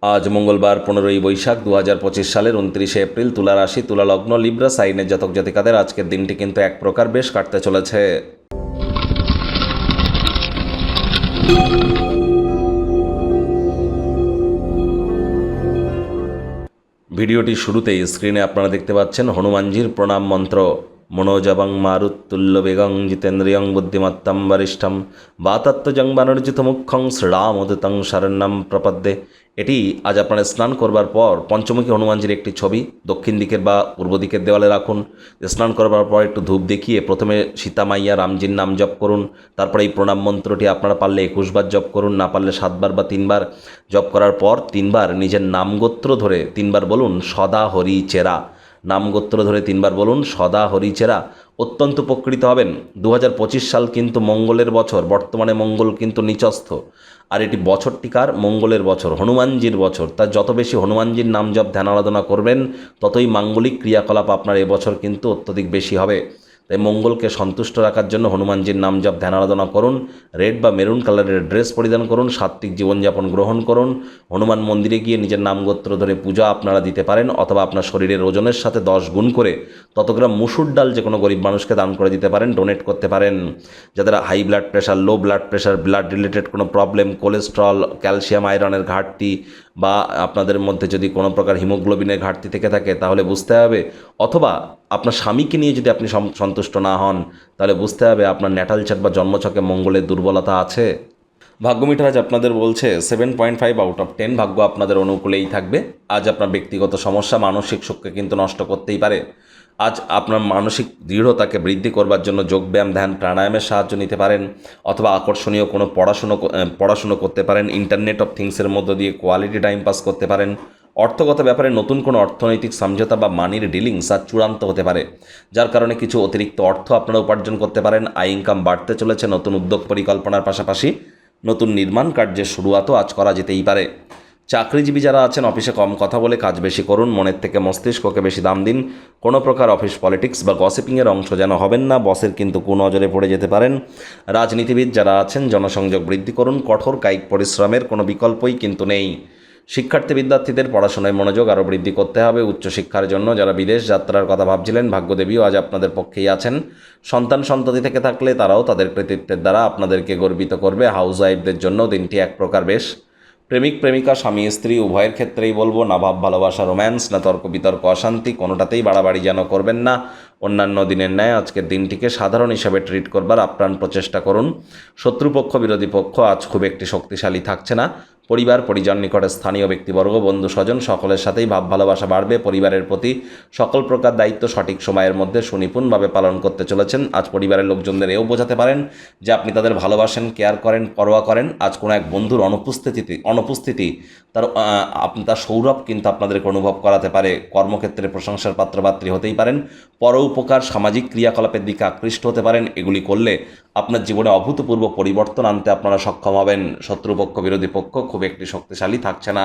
আজ মঙ্গলবার 15ই বৈশাখ 2025 সালের 29শে এপ্রিল, তুলা রাশি, তুলা লগ্ন, লিব্রা সাইনের জাতক জাতিকাদের আজকের দিনটি কিন্তু এক প্রকার বেশ কাটতে চলেছে। ভিডিওটি শুরুতেই স্ক্রিনে আপনারা দেখতে পাচ্ছেন হনুমানজির প্রণাম মন্ত্র। মনোজবং মারুত্তুল্য বেগং জিতেন্দ্রিয়ং বুদ্ধিমত্তম বরিষ্ঠম বাতাত্মজং বানর্জিত মুখ্যং শ্রীরামোদিতং শরণ্যম প্রপদ্যে। এটি আজ আপনারা স্নান করবার পর পঞ্চমুখী হনুমানজির একটি ছবি দক্ষিণ দিকের বা পূর্ব দিকের দেওয়ালে রাখুন। স্নান করবার পর একটু ধূপ দেখিয়ে প্রথমে সীতামাইয়া রামজির নাম জপ করুন। তারপরে এই প্রণাম মন্ত্রটি আপনারা পারলে 21 বার জপ করুন, না পারলে 7 বার বা 3 বার জপ করার পর 3 বার নিজের নামগোত্র ধরে 3 বার বলুন সদা হরি চেরা। নামগোত্র ধরে 3 বার বলুন সদা হরি চেরা। অত্যন্ত উপকৃত হবেন। 2025 সাল কিন্তু মঙ্গলের বছর, বর্তমানে মঙ্গল কিন্তু নিচস্থ, আর এটি বছরটিকার মঙ্গলের বছর, হনুমানজির বছর। তা যত বেশি হনুমানজির নাম জপ ধ্যান আরাধনা করবেন ততই মাঙ্গলিক ক্রিয়াকলাপ আপনার এবছর কিন্তু অত্যধিক বেশি হবে। তাই মঙ্গলকে সন্তুষ্ট রাখার জন্য হনুমানজির নাম জপ ধ্যান আরাধনা করুন। রেড বা মেরুন কালারের ড্রেস পরিধান করুন, সাত্ত্বিক জীবনযাপন গ্রহণ করুন। হনুমান মন্দিরে গিয়ে নিজের নামগোত্র ধরে পূজা আপনারা দিতে পারেন, অথবা আপনার শরীরের ওজনের সাথে 10 গুণ করে তত গ্রাম মুসুর ডাল যে কোনো গরিব মানুষকে দান করে দিতে পারেন, ডোনেট করতে পারেন। যাদের high blood pressure, low blood pressure, blood related কোনো প্রবলেম, কোলেস্ট্রল, ক্যালসিয়াম আয়রনের ঘাটতি, বা আপনাদের মধ্যে যদি কোনো প্রকার হিমোগ্লোবিনের ঘাটতি থেকে থাকে তাহলে বুঝতে হবে, অথবা আপনার স্বামীকে নিয়ে যদি আপনি সন্তুষ্ট না হন তাহলে বুঝতে হবে আপনার ন্যাটাল চার্ট বা জন্মছকে মঙ্গলের দুর্বলতা আছে। ভাগ্য মিটার আজ আপনাদের বলছে 7.5 আউট অফ 10, ভাগ্য আপনাদের অনুকূলেই থাকবে। আজ আপনার ব্যক্তিগত সমস্যা মানসিক সুখকে কিন্তু নষ্ট করতেই পারে। আজ আপনার মানসিক দৃঢ়তাকে বৃদ্ধি করবার জন্য যোগব্যায়াম, ধ্যান, প্রাণায়ামের সাহায্য নিতে পারেন, অথবা আকর্ষণীয় কোনো পড়াশুনো করতে পারেন। ইন্টারনেট অফ থিংসের মধ্য দিয়ে কোয়ালিটি টাইম পাস করতে পারেন। অর্থগত ব্যাপারে নতুন কোনো অর্থনৈতিক সমঝোতা বা মানির ডিলিংস আজ চূড়ান্ত হতে পারে, যার কারণে কিছু অতিরিক্ত অর্থ আপনারা উপার্জন করতে পারেন। আয় ইনকাম বাড়তে চলেছে। নতুন উদ্যোগ পরিকল্পনার পাশাপাশি নতুন নির্মাণ কার্যের শুরুয়াতও আজ করা যেতেই পারে। চাকরিজীবী যারা আছেন, অফিসে কম কথা বলে কাজ বেশি করুন, মনের থেকে মস্তিষ্ককে বেশি দাম দিন। কোনো প্রকার অফিস পলিটিক্স বা গসিপিংয়ের অংশ যেন হবেন না, বসের কিন্তু কুনজরে পড়ে যেতে পারেন। রাজনীতিবিদ যারা আছেন, জনসংযোগ বৃদ্ধি করুন। কঠোর কায়িক পরিশ্রমের কোনো বিকল্পই কিন্তু নেই। শিক্ষার্থী বিদ্যার্থীদের পড়াশোনায় মনোযোগ আরও বৃদ্ধি করতে হবে। উচ্চশিক্ষার জন্য যারা বিদেশ যাত্রার কথা ভাবছিলেন, ভাগ্যদেবীও আজ আপনাদের পক্ষেই আছেন। সন্তান সন্ততি থেকে থাকলে তারাও তাদের কৃতিত্বের দ্বারা আপনাদেরকে গর্বিত করবে। হাউস ওয়াইফদের জন্য দিনটি এক প্রকার বেশ। প্রেমিক প্রেমিকা, স্বামী স্ত্রী উভয়ের ক্ষেত্রেই বলবো, না ভাব ভালোবাসা, রোম্যান্স, না তর্ক বিতর্ক, অশান্তি, কোনোটাতেই বাড়াবাড়ি যেন করবেন না। অন্যান্য দিনের ন্যায় আজকের দিনটিকে সাধারণ হিসাবে ট্রিট করবার আপ্রাণ প্রচেষ্টা করুন। শত্রুপক্ষ, বিরোধী পক্ষ আজ খুব একটি শক্তিশালী থাকছে না। পরিবার, পরিজন, নিকটে স্থানীয় ব্যক্তিবর্গ, বন্ধু স্বজন সকলের সাথেই ভাব ভালোবাসা বাড়বে। পরিবারের প্রতি সকল প্রকার দায়িত্ব সঠিক সময়ের মধ্যে সুনিপুণভাবে পালন করতে চলেছেন। আজ পরিবারের লোকজনদের এও বোঝাতে পারেন যে আপনি তাদের ভালোবাসেন, কেয়ার করেন, পরোয়া করেন। আজ কোনো এক বন্ধুর অনুপস্থিতি তার সৌরভ কিন্তু আপনাদেরকে অনুভব করাতে পারে। কর্মক্ষেত্রে প্রশংসার পাত্রপাত্রী হতেই পারেন। পরোপকার, সামাজিক ক্রিয়াকলাপের দিকে আকৃষ্ট হতে পারেন। এগুলি করলে আপনার জীবনে অভূতপূর্ব পরিবর্তন আনতে আপনারা সক্ষম হবেন। শত্রুপক্ষ, বিরোধী পক্ষ খুব একটি শক্তিশালী থাকছে না।